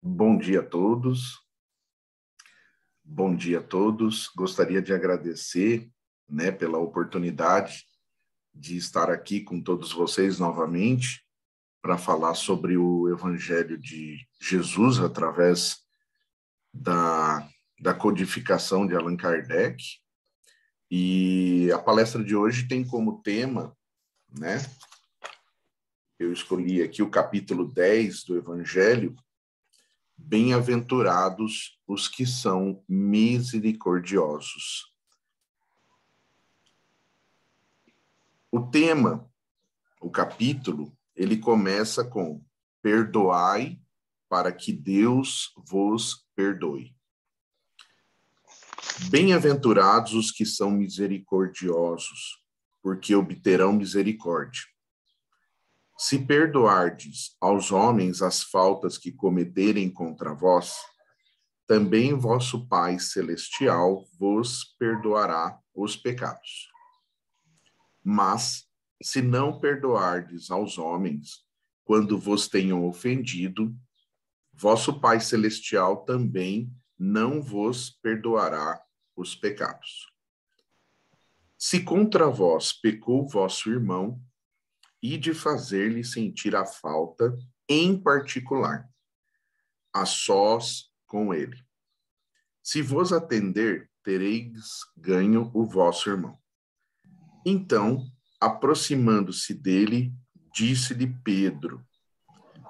Bom dia a todos. Bom dia a todos. Gostaria de agradecer, pela oportunidade de estar aqui com todos vocês novamente para falar sobre o Evangelho de Jesus através da codificação de Allan Kardec. E a palestra de hoje tem como tema, eu escolhi aqui o capítulo 10 do Evangelho. Bem-aventurados os que são misericordiosos. O tema, o capítulo, ele começa com: perdoai para que Deus vos perdoe. Bem-aventurados os que são misericordiosos, porque obterão misericórdia. Se perdoardes aos homens as faltas que cometerem contra vós, também vosso Pai Celestial vos perdoará os pecados. Mas, se não perdoardes aos homens, quando vos tenham ofendido, vosso Pai Celestial também não vos perdoará os pecados. Se contra vós pecou vosso irmão, e de fazer-lhe sentir a falta, em particular, a sós com ele. Se vos atender, tereis ganho o vosso irmão. Então, aproximando-se dele, disse-lhe Pedro: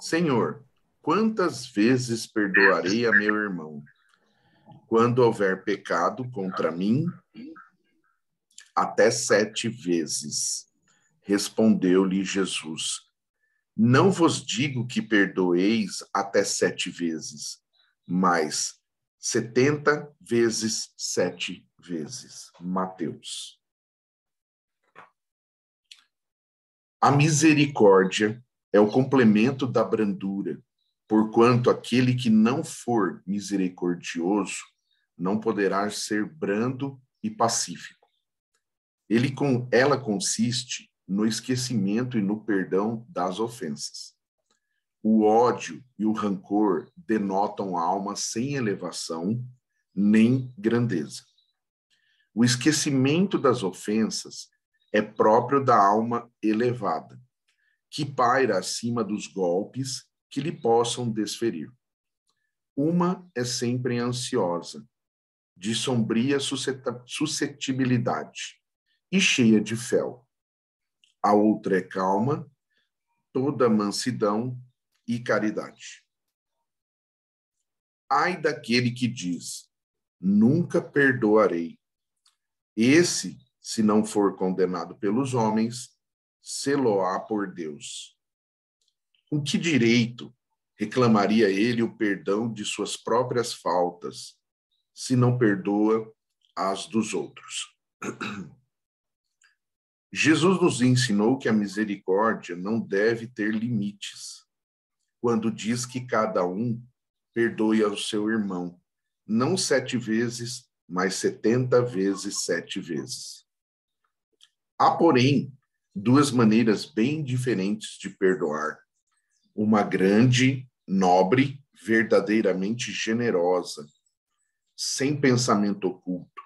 Senhor, quantas vezes perdoarei a meu irmão, quando houver pecado contra mim? Até 7 vezes. Respondeu-lhe Jesus: Não vos digo que perdoeis até 7 vezes, mas 70 vezes 7 vezes. Mateus. A misericórdia é o complemento da brandura, porquanto aquele que não for misericordioso não poderá ser brando e pacífico. Ela consiste no esquecimento e no perdão das ofensas. O ódio e o rancor denotam alma sem elevação nem grandeza. O esquecimento das ofensas é próprio da alma elevada, que paira acima dos golpes que lhe possam desferir. Uma é sempre ansiosa, de sombria suscetibilidade e cheia de fel. A outra é calma, toda mansidão e caridade. Ai daquele que diz: nunca perdoarei. Esse, se não for condenado pelos homens, sê-lo-á por Deus. Com que direito reclamaria ele o perdão de suas próprias faltas, se não perdoa as dos outros? Jesus nos ensinou que a misericórdia não deve ter limites, quando diz que cada um perdoe ao seu irmão, não 7 vezes, mas 70 vezes 7 vezes. Há, porém, 2 maneiras bem diferentes de perdoar. Uma grande, nobre, verdadeiramente generosa, sem pensamento oculto,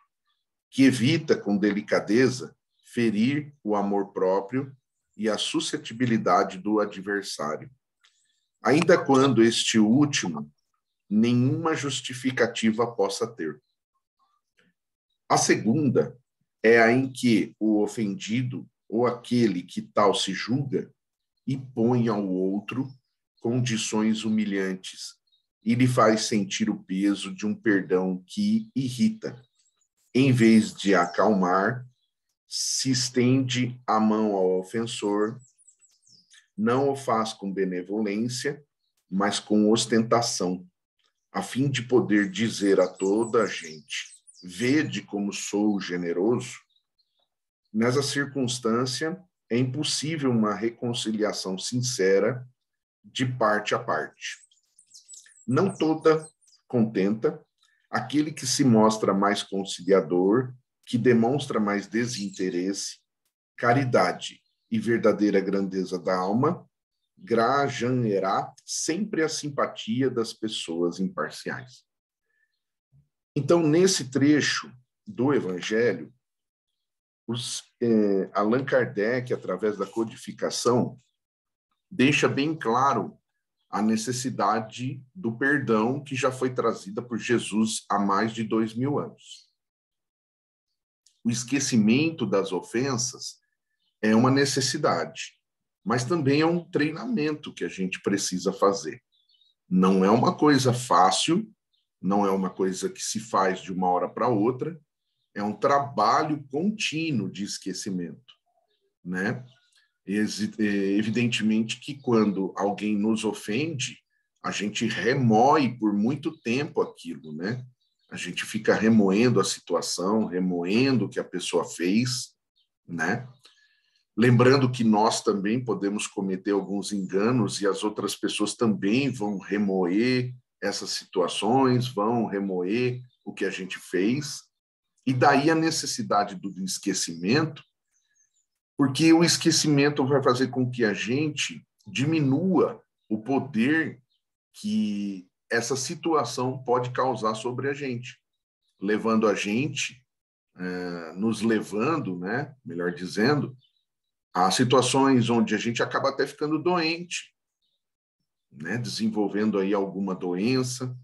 que evita com delicadeza ferir o amor próprio e a suscetibilidade do adversário, ainda quando este último nenhuma justificativa possa ter. A segunda é a em que o ofendido ou aquele que tal se julga impõe ao outro condições humilhantes e lhe faz sentir o peso de um perdão que irrita. Em vez de acalmar, se estende a mão ao ofensor, não o faz com benevolência, mas com ostentação, a fim de poder dizer a toda a gente: vede como sou generoso. Nessa circunstância, é impossível uma reconciliação sincera de parte a parte. Não toda contenta, aquele que se mostra mais conciliador, que demonstra mais desinteresse, caridade e verdadeira grandeza da alma, grajanerá sempre a simpatia das pessoas imparciais. Então, nesse trecho do Evangelho, Allan Kardec, através da codificação, deixa bem claro a necessidade do perdão que já foi trazida por Jesus há mais de 2000 anos. O esquecimento das ofensas é uma necessidade, mas também é um treinamento que a gente precisa fazer. Não é uma coisa fácil, não é uma coisa que se faz de uma hora para outra, é um trabalho contínuo de esquecimento, né? Evidentemente que quando alguém nos ofende, a gente remoe por muito tempo aquilo, né? A gente fica remoendo a situação, remoendo o que a pessoa fez, né? Lembrando que nós também podemos cometer alguns enganos e as outras pessoas também vão remoer essas situações, vão remoer o que a gente fez. E daí a necessidade do esquecimento, porque o esquecimento vai fazer com que a gente diminua o poder que essa situação pode causar sobre a gente, levando a gente, nos levando, né, melhor dizendo, a situações onde a gente acaba até ficando doente, né, desenvolvendo aí alguma doença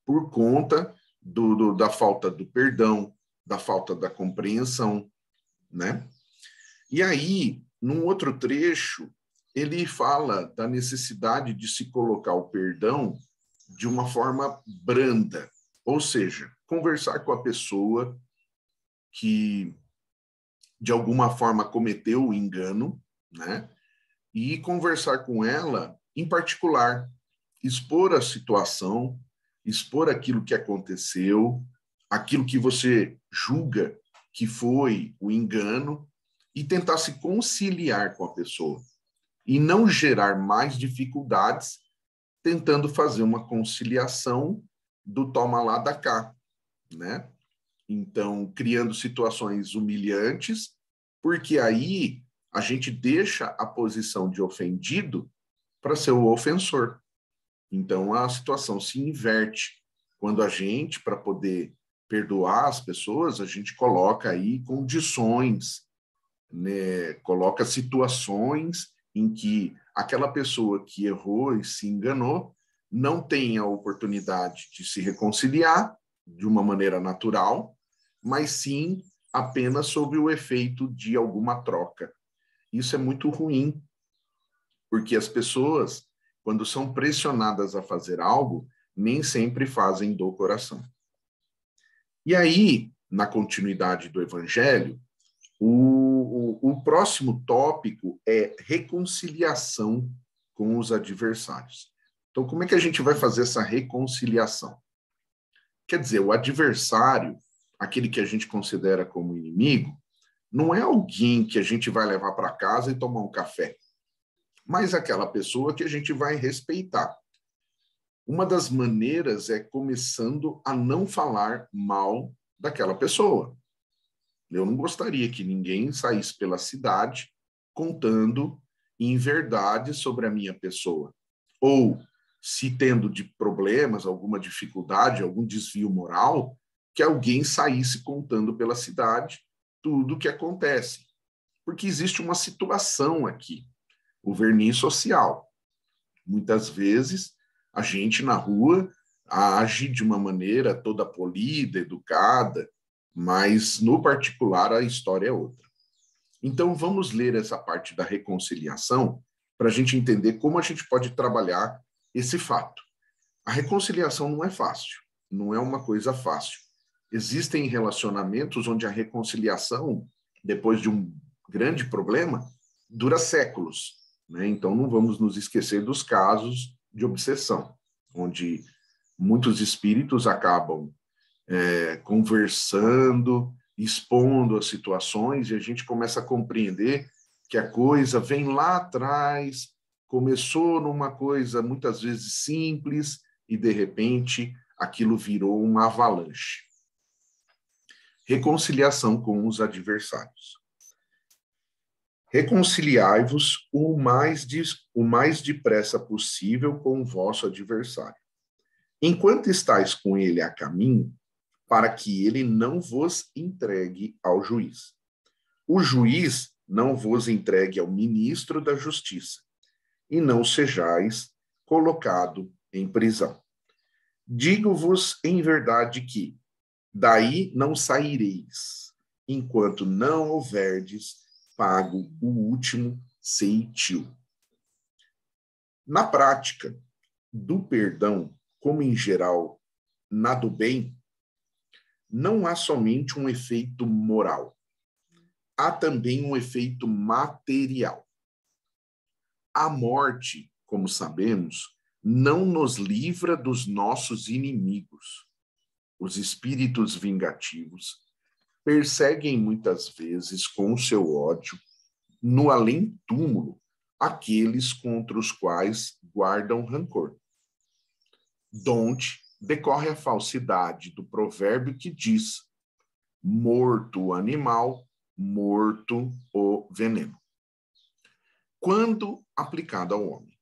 por conta da falta do perdão, da falta da compreensão, né? E aí, num outro trecho, ele fala da necessidade de se colocar o perdão de uma forma branda, ou seja, conversar com a pessoa que de alguma forma cometeu o engano, né? E conversar com ela em particular, expor a situação, expor aquilo que aconteceu, aquilo que você julga que foi o engano e tentar se conciliar com a pessoa e não gerar mais dificuldades tentando fazer uma conciliação do toma lá da cá, né? Então, criando situações humilhantes, porque aí a gente deixa a posição de ofendido para ser o ofensor. Então, a situação se inverte. Quando a gente, para poder perdoar as pessoas, a gente coloca aí condições, né? Coloca situações em que aquela pessoa que errou e se enganou não tem a oportunidade de se reconciliar de uma maneira natural, mas sim apenas sob o efeito de alguma troca. Isso é muito ruim, porque as pessoas, quando são pressionadas a fazer algo, nem sempre fazem do coração. E aí, na continuidade do Evangelho, o próximo tópico é reconciliação com os adversários. Então, como é que a gente vai fazer essa reconciliação? Quer dizer, o adversário, aquele que a gente considera como inimigo, não é alguém que a gente vai levar para casa e tomar um café, mas aquela pessoa que a gente vai respeitar. Uma das maneiras é começando a não falar mal daquela pessoa. Eu não gostaria que ninguém saísse pela cidade contando inverdades sobre a minha pessoa. Ou, se tendo de problemas, alguma dificuldade, algum desvio moral, que alguém saísse contando pela cidade tudo o que acontece. Porque existe uma situação aqui, o verniz social. Muitas vezes, a gente na rua age de uma maneira toda polida, educada, mas no particular a história é outra. Então, vamos ler essa parte da reconciliação para a gente entender como a gente pode trabalhar esse fato. A reconciliação não é fácil, não é uma coisa fácil. Existem relacionamentos onde a reconciliação, depois de um grande problema, dura séculos, né? Então, não vamos nos esquecer dos casos de obsessão, onde muitos espíritos acabam conversando, expondo as situações, e a gente começa a compreender que a coisa vem lá atrás, começou numa coisa muitas vezes simples, e de repente aquilo virou uma avalanche. Reconciliação com os adversários. Reconciliai-vos o mais depressa possível com o vosso adversário, enquanto estáis com ele a caminho, para que ele não vos entregue ao juiz. O juiz não vos entregue ao ministro da justiça, e não sejais colocado em prisão. Digo-vos em verdade que daí não saireis, enquanto não houverdes pago o último ceitil. Na prática do perdão, como em geral na do bem, não há somente um efeito moral, há também um efeito material. A morte, como sabemos, não nos livra dos nossos inimigos. Os espíritos vingativos perseguem muitas vezes com o seu ódio, no além-túmulo, aqueles contra os quais guardam rancor. Donde decorre a falsidade do provérbio que diz: morto o animal, morto o veneno. Quando aplicado ao homem,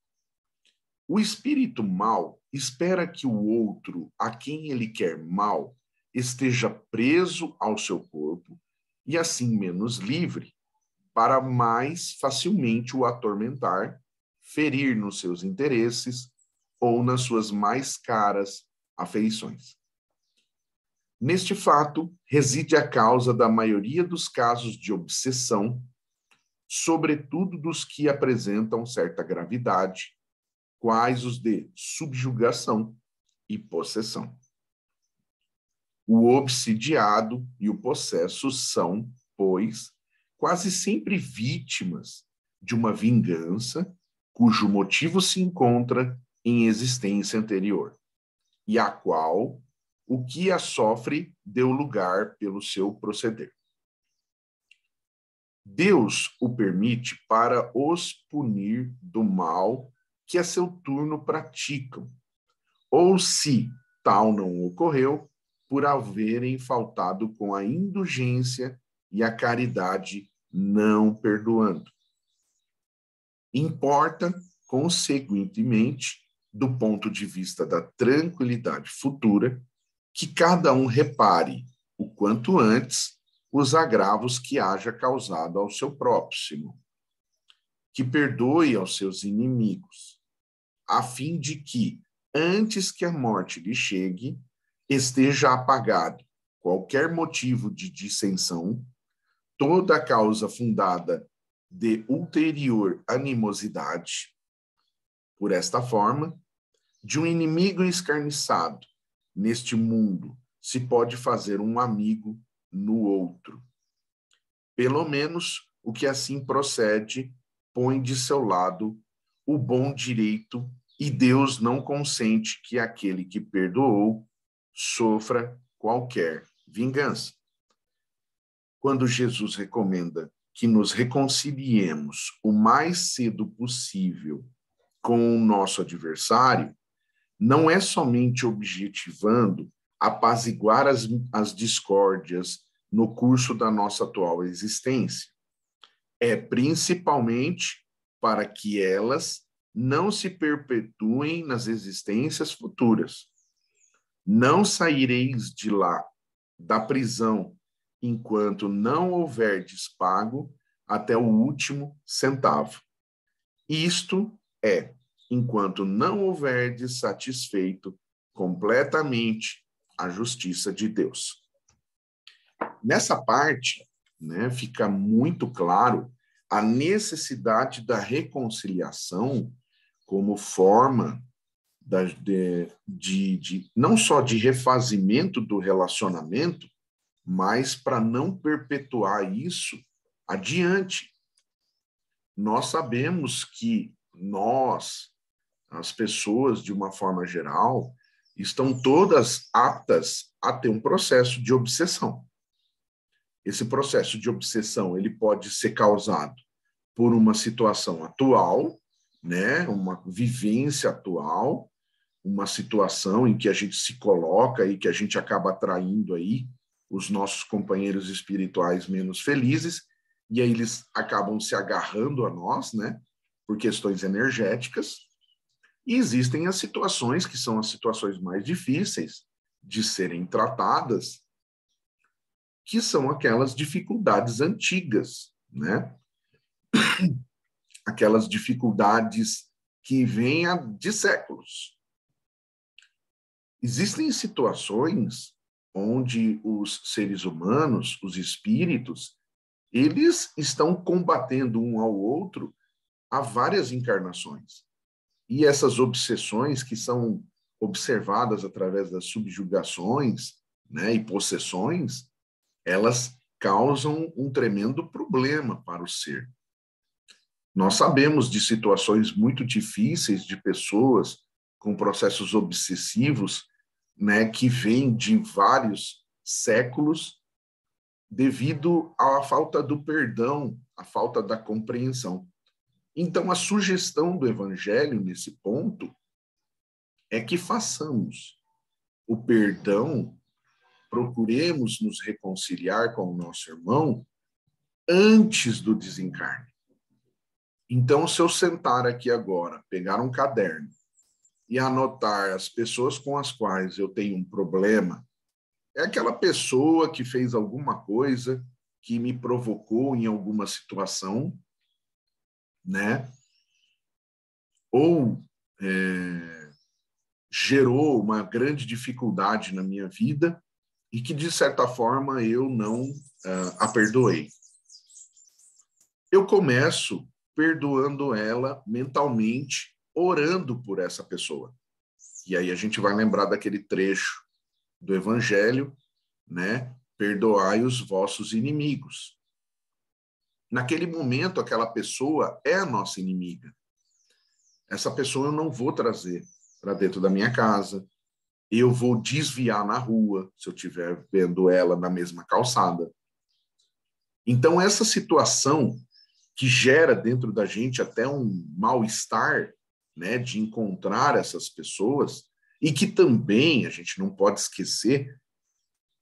o espírito mau espera que o outro, a quem ele quer mal, esteja preso ao seu corpo e assim menos livre, para mais facilmente o atormentar, ferir nos seus interesses ou nas suas mais caras afeições. Neste fato reside a causa da maioria dos casos de obsessão, sobretudo dos que apresentam certa gravidade, quais os de subjugação e possessão. O obsidiado e o possesso são, pois, quase sempre vítimas de uma vingança cujo motivo se encontra em existência anterior, e a qual o que a sofre deu lugar pelo seu proceder. Deus o permite para os punir do mal que a seu turno praticam, ou, se tal não ocorreu, por haverem faltado com a indulgência e a caridade não perdoando. Importa, consequentemente, do ponto de vista da tranquilidade futura, que cada um repare, o quanto antes, os agravos que haja causado ao seu próximo, que perdoe aos seus inimigos, a fim de que, antes que a morte lhe chegue, esteja apagado qualquer motivo de dissensão, toda a causa fundada de ulterior animosidade. Por esta forma, de um inimigo escarniçado neste mundo se pode fazer um amigo no outro. Pelo menos o que assim procede põe de seu lado o bom direito, e Deus não consente que aquele que perdoou sofra qualquer vingança. Quando Jesus recomenda que nos reconciliemos o mais cedo possível com o nosso adversário, não é somente objetivando apaziguar as discórdias no curso da nossa atual existência. É principalmente para que elas não se perpetuem nas existências futuras. Não saireis de lá, da prisão, enquanto não houverdes pago até o último centavo. Isto é, enquanto não houverdes satisfeito completamente a justiça de Deus. Nessa parte, fica muito claro a necessidade da reconciliação como forma não só de refazimento do relacionamento, mas para não perpetuar isso adiante. Nós sabemos que as pessoas, de uma forma geral, estão todas aptas a ter um processo de obsessão. Esse processo de obsessão ele pode ser causado por uma situação atual, uma vivência atual, uma situação em que a gente se coloca e que a gente acaba atraindo aí os nossos companheiros espirituais menos felizes, e aí eles acabam se agarrando a nós, né, por questões energéticas, e existem as situações que são as situações mais difíceis de serem tratadas, que são aquelas dificuldades antigas, né? Aquelas dificuldades que vêm de séculos. Existem situações onde os seres humanos, os espíritos, eles estão combatendo um ao outro há várias encarnações. E essas obsessões que são observadas através das subjugações, né, e possessões, elas causam um tremendo problema para o ser. Nós sabemos de situações muito difíceis de pessoas com processos obsessivos, né, que vêm de vários séculos devido à falta do perdão, à falta da compreensão. Então, a sugestão do Evangelho nesse ponto é que façamos o perdão, procuremos nos reconciliar com o nosso irmão antes do desencarne. Então, se eu sentar aqui agora, pegar um caderno e anotar as pessoas com as quais eu tenho um problema, é aquela pessoa que fez alguma coisa que me provocou em alguma situação, né? Ou gerou uma grande dificuldade na minha vida e que, de certa forma, eu não a perdoei. Eu começo perdoando ela mentalmente, orando por essa pessoa. E aí a gente vai lembrar daquele trecho do Evangelho, né? Perdoai os vossos inimigos. Naquele momento, aquela pessoa é a nossa inimiga. Essa pessoa eu não vou trazer para dentro da minha casa. Eu vou desviar na rua, se eu estiver vendo ela na mesma calçada. Então, essa situação que gera dentro da gente até um mal-estar, né, de encontrar essas pessoas, e que também, a gente não pode esquecer,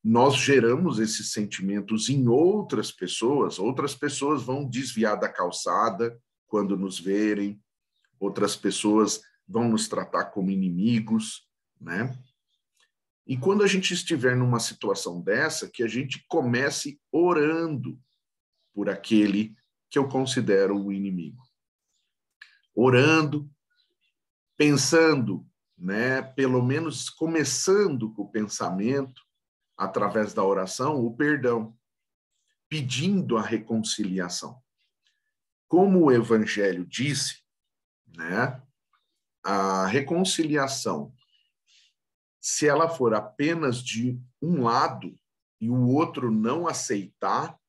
nós geramos esses sentimentos em outras pessoas vão desviar da calçada quando nos verem, outras pessoas vão nos tratar como inimigos, né? E quando a gente estiver numa situação dessa, que a gente comece orando por aquele que eu considero o inimigo. Orando, pensando, né, pelo menos começando com o pensamento, através da oração, o perdão, pedindo a reconciliação. Como o Evangelho disse, né, a reconciliação, se ela for apenas de um lado e o outro não aceitar,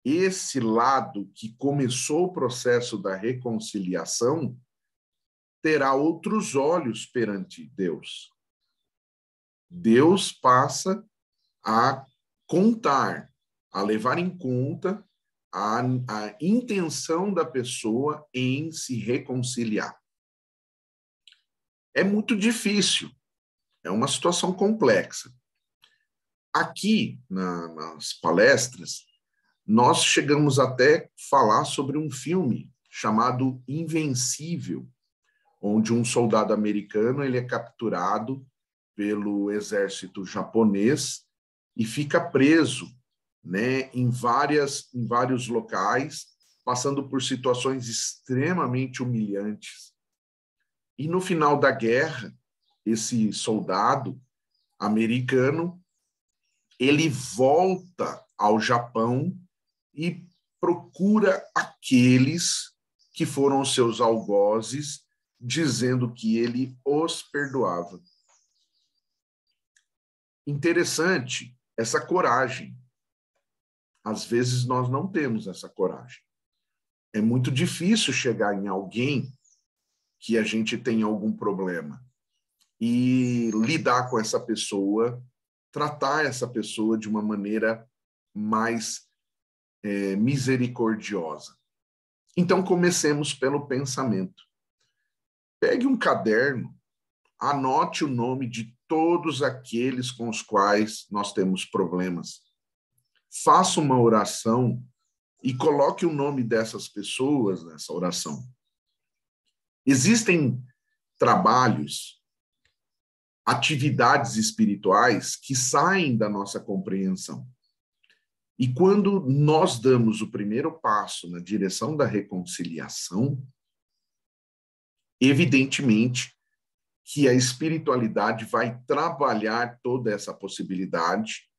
esse lado que começou o processo da reconciliação terá outros olhos perante Deus. Deus passa a contar, a levar em conta a intenção da pessoa em se reconciliar. É muito difícil, é uma situação complexa. Aqui, nas palestras, nós chegamos até a falar sobre um filme chamado Invencível, onde um soldado americano ele é capturado pelo exército japonês e fica preso, né, em vários locais, passando por situações extremamente humilhantes. E no final da guerra, esse soldado americano, ele volta ao Japão e procura aqueles que foram seus algozes, dizendo que ele os perdoava. Interessante essa coragem. Às vezes nós não temos essa coragem. É muito difícil chegar em alguém que a gente tem algum problema e lidar com essa pessoa, tratar essa pessoa de uma maneira mais misericordiosa. Então, comecemos pelo pensamento. Pegue um caderno, anote o nome de todos aqueles com os quais nós temos problemas. Faça uma oração e coloque o nome dessas pessoas nessa oração. Existem trabalhos, atividades espirituais que saem da nossa compreensão. E quando nós damos o primeiro passo na direção da reconciliação, evidentemente que a espiritualidade vai trabalhar toda essa possibilidade,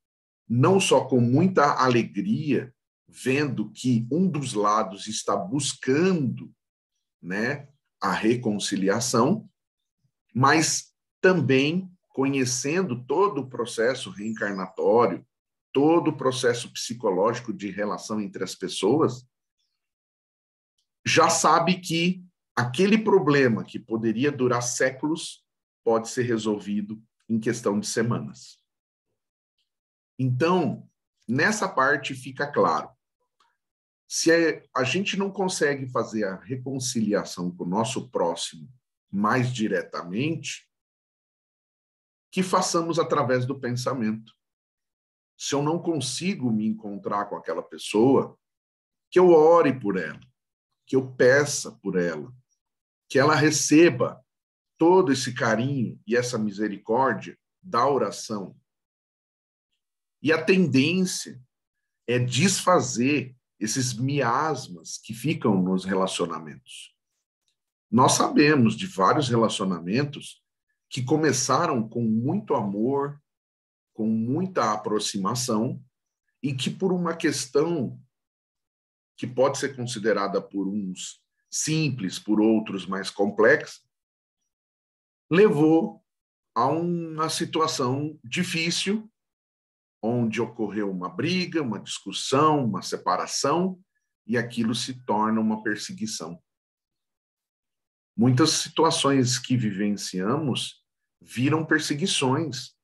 não só com muita alegria, vendo que um dos lados está buscando, né, a reconciliação, mas também conhecendo todo o processo reencarnatório, todo o processo psicológico de relação entre as pessoas, já sabe que aquele problema que poderia durar séculos pode ser resolvido em questão de semanas. Então, nessa parte fica claro, se a gente não consegue fazer a reconciliação com o nosso próximo mais diretamente, que façamos através do pensamento. Se eu não consigo me encontrar com aquela pessoa, que eu ore por ela, que eu peça por ela, que ela receba todo esse carinho e essa misericórdia da oração. E a tendência é desfazer esses miasmas que ficam nos relacionamentos. Nós sabemos de vários relacionamentos que começaram com muito amor, com muita aproximação, e que por uma questão que pode ser considerada por uns simples, por outros mais complexa, levou a uma situação difícil, onde ocorreu uma briga, uma discussão, uma separação, e aquilo se torna uma perseguição. Muitas situações que vivenciamos viram perseguições.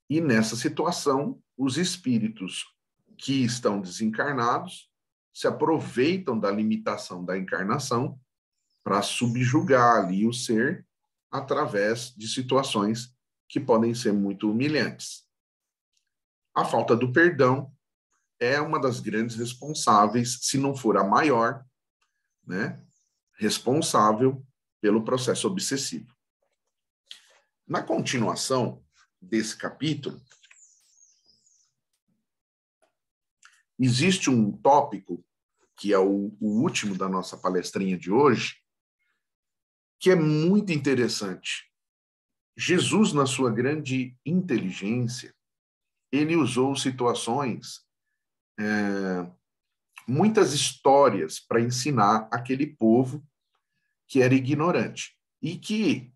E nessa situação, os espíritos que estão desencarnados se aproveitam da limitação da encarnação para subjugar ali o ser através de situações que podem ser muito humilhantes. A falta do perdão é uma das grandes responsáveis, se não for a maior, né, responsável pelo processo obsessivo. Na continuação desse capítulo, existe um tópico, que é o último da nossa palestrinha de hoje, que é muito interessante. Jesus, na sua grande inteligência, ele usou situações, muitas histórias para ensinar aquele povo que era ignorante. E que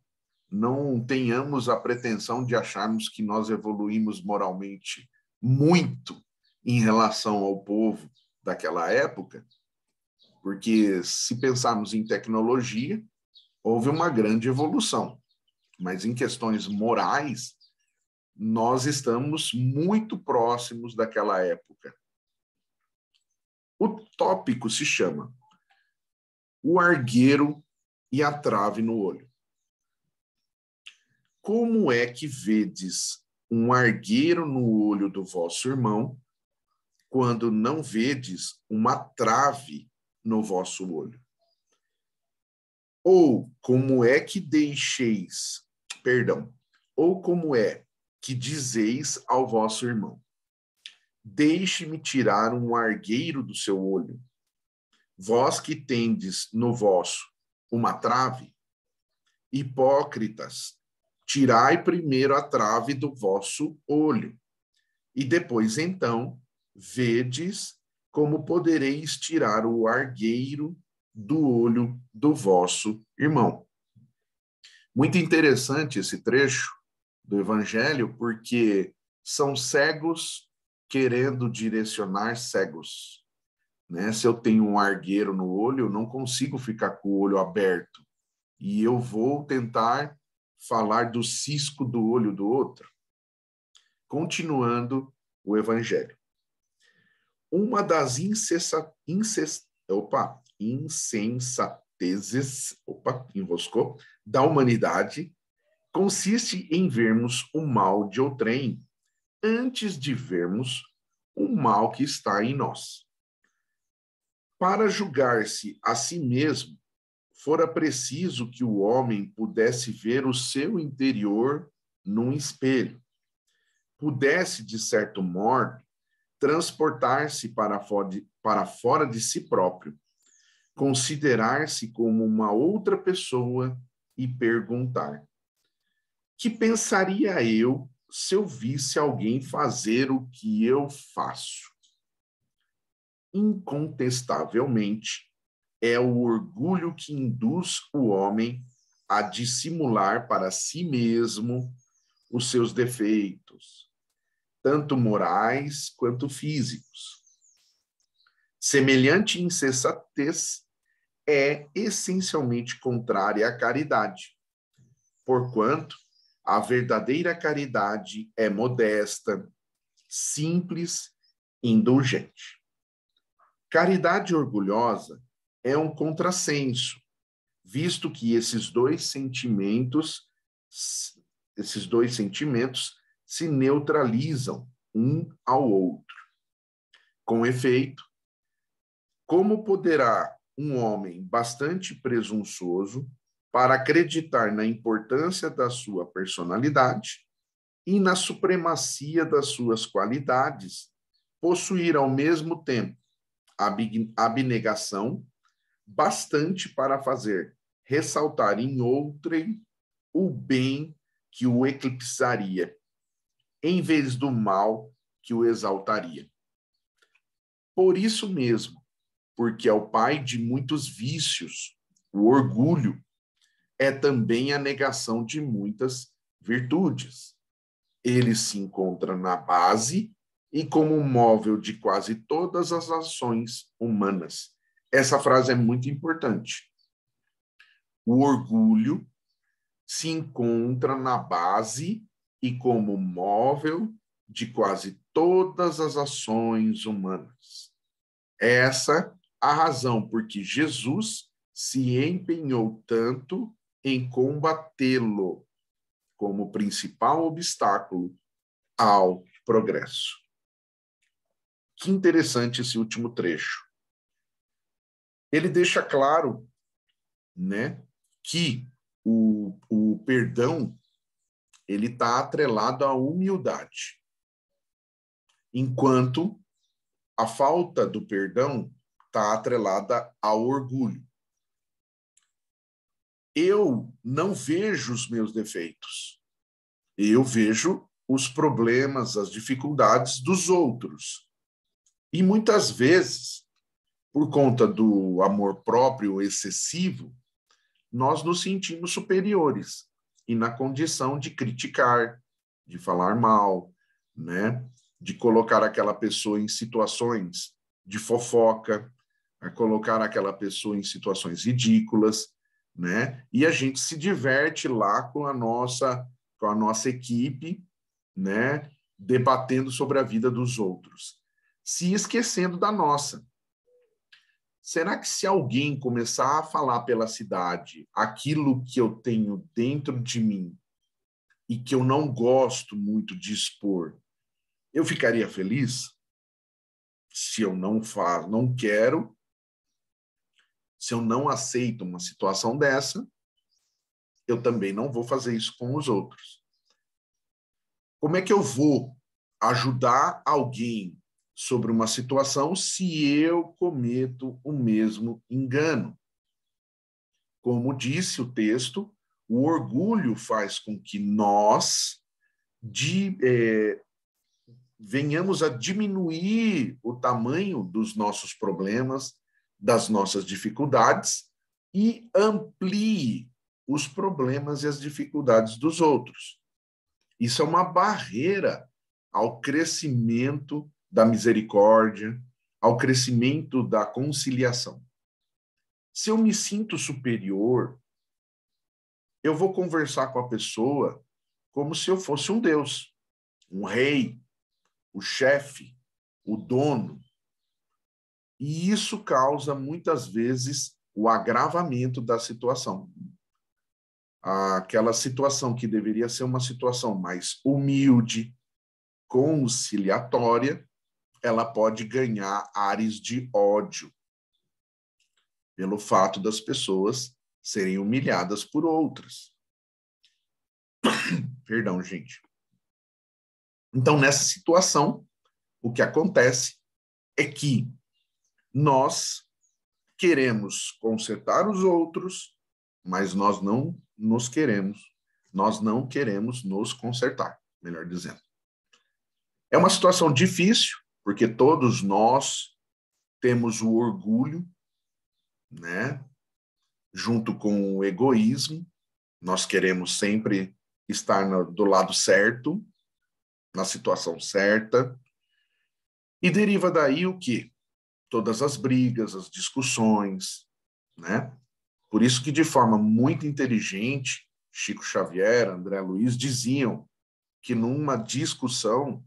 não tenhamos a pretensão de acharmos que nós evoluímos moralmente muito em relação ao povo daquela época, porque se pensarmos em tecnologia, houve uma grande evolução, mas em questões morais, nós estamos muito próximos daquela época. O tópico se chama O Argueiro e a Trave no Olho. Como é que vedes um argueiro no olho do vosso irmão, quando não vedes uma trave no vosso olho? Ou como é que ou como é que dizeis ao vosso irmão: deixe-me tirar um argueiro do seu olho, vós que tendes no vosso uma trave? Hipócritas, tirai primeiro a trave do vosso olho, e depois, então, vedes como podereis tirar o argueiro do olho do vosso irmão. Muito interessante esse trecho do Evangelho, porque são cegos querendo direcionar cegos, né? Se eu tenho um argueiro no olho, eu não consigo ficar com o olho aberto, e eu vou tentar falar do cisco do olho do outro. Continuando o Evangelho. Uma das insensatezes da humanidade consiste em vermos o mal de outrem antes de vermos o mal que está em nós. Para julgar-se a si mesmo, fora preciso que o homem pudesse ver o seu interior num espelho, pudesse, de certo modo, transportar-se para fora de si próprio, considerar-se como uma outra pessoa e perguntar: que pensaria eu se eu visse alguém fazer o que eu faço? Incontestavelmente, é o orgulho que induz o homem a dissimular para si mesmo os seus defeitos, tanto morais quanto físicos. Semelhante insensatez é essencialmente contrária à caridade, porquanto a verdadeira caridade é modesta, simples e indulgente. Caridade orgulhosa é um contrassenso, visto que esses dois sentimentos se neutralizam um ao outro. Com efeito, como poderá um homem bastante presunçoso para acreditar na importância da sua personalidade e na supremacia das suas qualidades, possuir ao mesmo tempo abnegação bastante para fazer ressaltar em outrem o bem que o eclipsaria, em vez do mal que o exaltaria? Por isso mesmo, porque é o pai de muitos vícios, o orgulho é também a negação de muitas virtudes. Ele se encontra na base e como móvel de quase todas as ações humanas. Essa frase é muito importante. O orgulho se encontra na base e como móvel de quase todas as ações humanas. Essa a razão por que Jesus se empenhou tanto em combatê-lo como principal obstáculo ao progresso. Que interessante esse último trecho. Ele deixa claro, né, que o perdão ele está atrelado à humildade, enquanto a falta do perdão está atrelada ao orgulho. Eu não vejo os meus defeitos. Eu vejo os problemas, as dificuldades dos outros. E muitas vezes, por conta do amor próprio excessivo, nós nos sentimos superiores e na condição de criticar, de falar mal, né? De colocar aquela pessoa em situações de fofoca, a colocar aquela pessoa em situações ridículas, né? E a gente se diverte lá com a nossa equipe, né? Debatendo sobre a vida dos outros, se esquecendo da nossa. Será que se alguém começar a falar pela cidade aquilo que eu tenho dentro de mim e que eu não gosto muito de expor, eu ficaria feliz? Se eu não faço, não quero, se eu não aceito uma situação dessa, eu também não vou fazer isso com os outros. Como é que eu vou ajudar alguém sobre uma situação se eu cometo o mesmo engano? Como disse o texto, o orgulho faz com que nós venhamos a diminuir o tamanho dos nossos problemas, das nossas dificuldades e amplie os problemas e as dificuldades dos outros. Isso é uma barreira ao crescimento da misericórdia, ao crescimento da conciliação. Se eu me sinto superior, eu vou conversar com a pessoa como se eu fosse um Deus, um rei, o chefe, o dono. E isso causa, muitas vezes, o agravamento da situação. Aquela situação que deveria ser uma situação mais humilde, conciliatória, ela pode ganhar ares de ódio, pelo fato das pessoas serem humilhadas por outras. Perdão, gente. Então, nessa situação, o que acontece é que nós queremos consertar os outros, mas nós não queremos nos consertar, melhor dizendo. É uma situação difícil, porque todos nós temos o orgulho, né? Junto com o egoísmo, nós queremos sempre estar do lado certo, na situação certa, e deriva daí o quê? Todas as brigas, as discussões, né? Por isso que, de forma muito inteligente, Chico Xavier, André Luiz diziam que numa discussão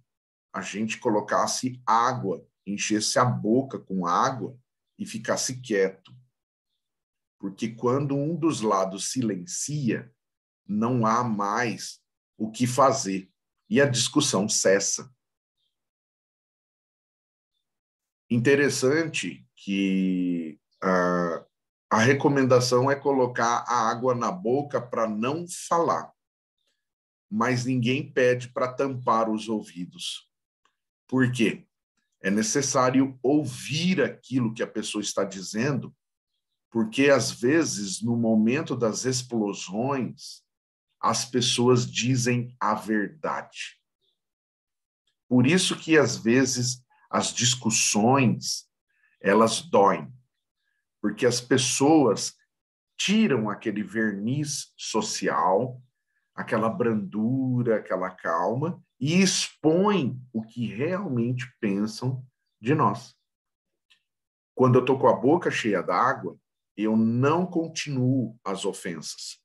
a gente colocasse água, enchesse a boca com água e ficasse quieto. Porque quando um dos lados silencia, não há mais o que fazer e a discussão cessa. Interessante que a recomendação é colocar a água na boca para não falar, mas ninguém pede para tampar os ouvidos. Por quê? É necessário ouvir aquilo que a pessoa está dizendo, porque às vezes, no momento das explosões, as pessoas dizem a verdade. Por isso que, às vezes, as discussões, elas doem, porque as pessoas tiram aquele verniz social, aquela brandura, aquela calma, e expõem o que realmente pensam de nós. Quando eu estou com a boca cheia d'água, eu não continuo as ofensas.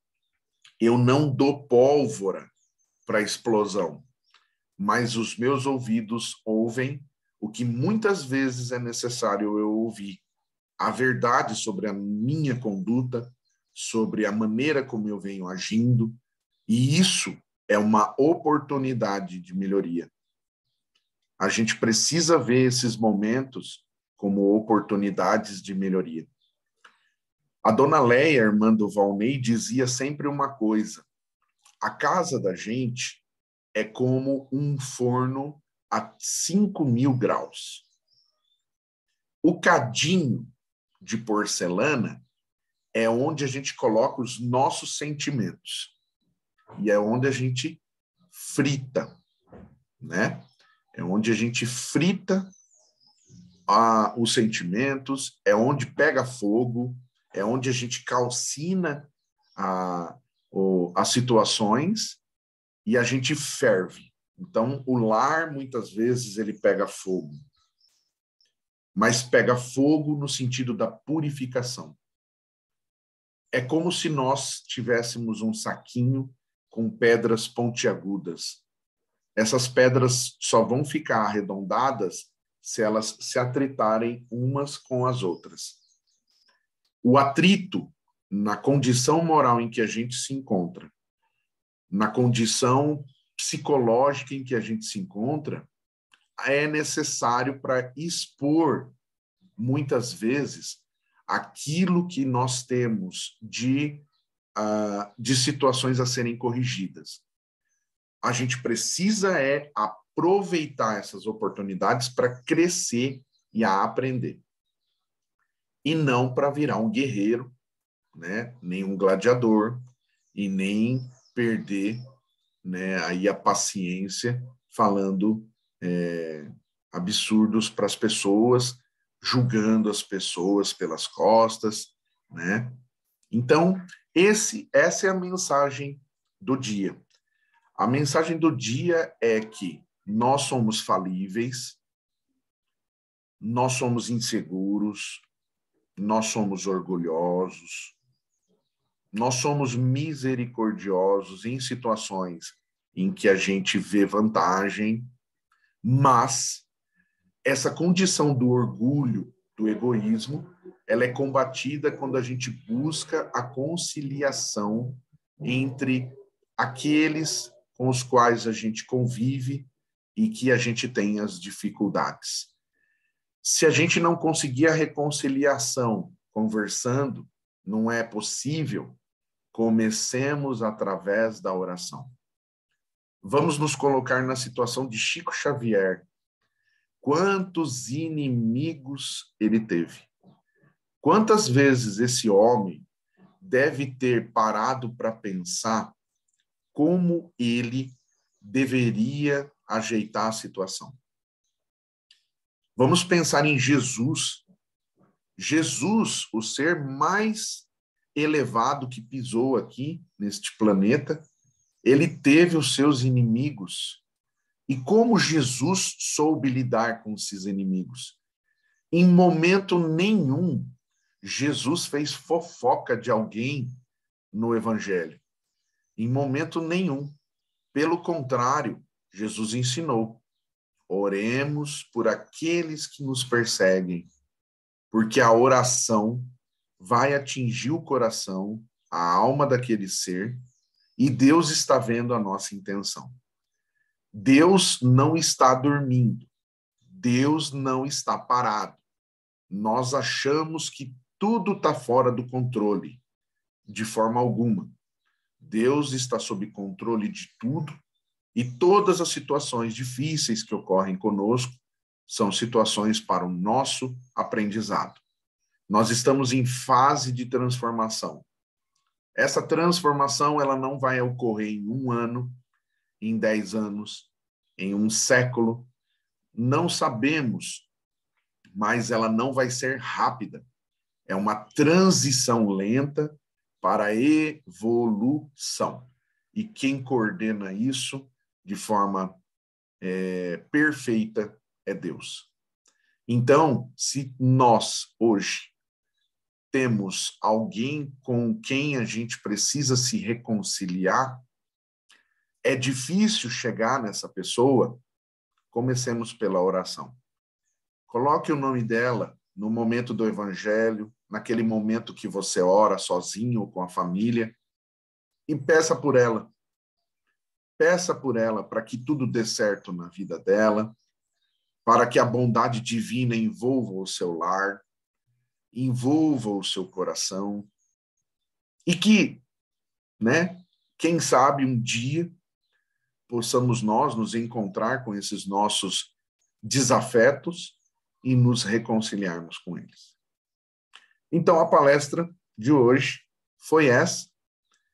Eu não dou pólvora para a explosão, mas os meus ouvidos ouvem o que muitas vezes é necessário eu ouvir. A verdade sobre a minha conduta, sobre a maneira como eu venho agindo, e isso é uma oportunidade de melhoria. A gente precisa ver esses momentos como oportunidades de melhoria. A dona Leia, irmã do Valnei, dizia sempre uma coisa: a casa da gente é como um forno a 5.000 graus. O cadinho de porcelana é onde a gente coloca os nossos sentimentos. E é onde a gente frita, né? É onde a gente frita os sentimentos, é onde pega fogo, é onde a gente calcina as situações e a gente ferve. Então, o lar, muitas vezes, ele pega fogo. Mas pega fogo no sentido da purificação. É como se nós tivéssemos um saquinho com pedras pontiagudas. Essas pedras só vão ficar arredondadas se elas se atritarem umas com as outras. O atrito, na condição moral em que a gente se encontra, na condição psicológica em que a gente se encontra, é necessário para expor, muitas vezes, aquilo que nós temos de situações a serem corrigidas. A gente precisa aproveitar essas oportunidades para crescer e aprender. E não para virar um guerreiro, né? Nem um gladiador, e nem perder, né, aí a paciência falando absurdos para as pessoas, julgando as pessoas pelas costas, né? Então, essa é a mensagem do dia. A mensagem do dia é que nós somos falíveis, nós somos inseguros, nós somos orgulhosos, nós somos misericordiosos em situações em que a gente vê vantagem, mas essa condição do orgulho, do egoísmo, ela é combatida quando a gente busca a conciliação entre aqueles com os quais a gente convive e que a gente tem as dificuldades. Se a gente não conseguir a reconciliação conversando, não é possível. Comecemos através da oração. Vamos nos colocar na situação de Chico Xavier. Quantos inimigos ele teve? Quantas vezes esse homem deve ter parado para pensar como ele deveria ajeitar a situação? Vamos pensar em Jesus. Jesus, o ser mais elevado que pisou aqui neste planeta, ele teve os seus inimigos. E como Jesus soube lidar com esses inimigos? Em momento nenhum, Jesus fez fofoca de alguém no Evangelho. Em momento nenhum. Pelo contrário, Jesus ensinou: oremos por aqueles que nos perseguem, porque a oração vai atingir o coração, a alma daquele ser, e Deus está vendo a nossa intenção. Deus não está dormindo. Deus não está parado. Nós achamos que tudo está fora do controle, de forma alguma. Deus está sob controle de tudo, e todas as situações difíceis que ocorrem conosco são situações para o nosso aprendizado. Nós estamos em fase de transformação. Essa transformação ela não vai ocorrer em 1 ano, em 10 anos, em 1 século. Não sabemos, mas ela não vai ser rápida. É uma transição lenta para evolução. E quem coordena isso de forma perfeita é Deus. Então, se nós hoje temos alguém com quem a gente precisa se reconciliar, é difícil chegar nessa pessoa, comecemos pela oração. Coloque o nome dela no momento do Evangelho, naquele momento que você ora sozinho ou com a família, e peça por ela. Peça por ela para que tudo dê certo na vida dela, para que a bondade divina envolva o seu lar, envolva o seu coração, e que, quem sabe um dia possamos nós nos encontrar com esses nossos desafetos e nos reconciliarmos com eles. Então, a palestra de hoje foi essa.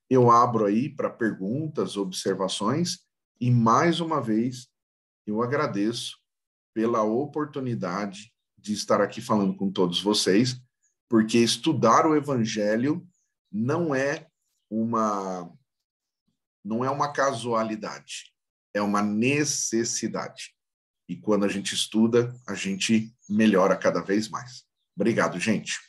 Eu abro aí para perguntas, observações, e mais uma vez eu agradeço pela oportunidade de estar aqui falando com todos vocês, porque estudar o Evangelho não é uma casualidade, é uma necessidade. E quando a gente estuda, a gente melhora cada vez mais. Obrigado, gente.